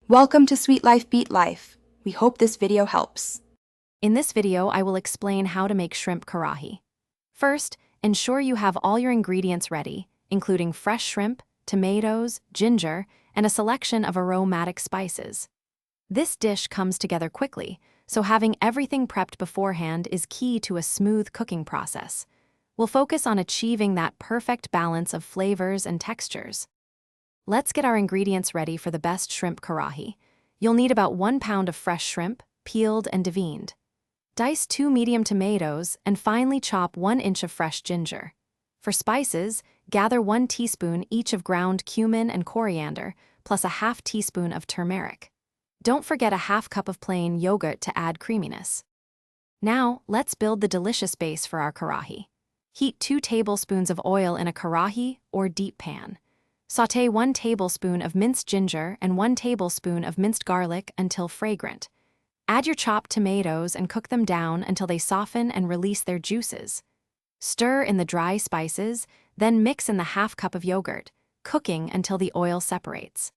Welcome to Sweet Life Beat Life. We hope this video helps. In this video, I will explain how to make shrimp karahi. First, ensure you have all your ingredients ready, including fresh shrimp, tomatoes, ginger, and a selection of aromatic spices. This dish comes together quickly, so having everything prepped beforehand is key to a smooth cooking process. We'll focus on achieving that perfect balance of flavors and textures. Let's get our ingredients ready for the best shrimp karahi. You'll need about 1 pound of fresh shrimp, peeled and deveined. Dice 2 medium tomatoes and finely chop 1 inch of fresh ginger. For spices, gather 1 teaspoon each of ground cumin and coriander, plus a half teaspoon of turmeric. Don't forget a half cup of plain yogurt to add creaminess. Now, let's build the delicious base for our karahi. Heat 2 tablespoons of oil in a karahi or deep pan. Sauté 1 tablespoon of minced ginger and 1 tablespoon of minced garlic until fragrant. Add your chopped tomatoes and cook them down until they soften and release their juices. Stir in the dry spices, then mix in the half cup of yogurt, cooking until the oil separates.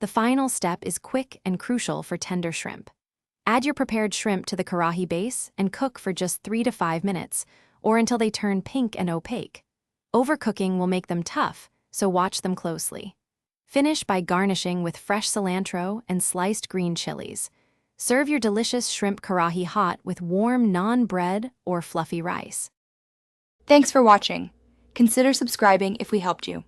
The final step is quick and crucial for tender shrimp. Add your prepared shrimp to the karahi base and cook for just 3 to 5 minutes, or until they turn pink and opaque. Overcooking will make them tough, so watch them closely. Finish by garnishing with fresh cilantro and sliced green chilies. Serve your delicious shrimp karahi hot with warm naan bread or fluffy rice. Thanks for watching. Consider subscribing if we helped you.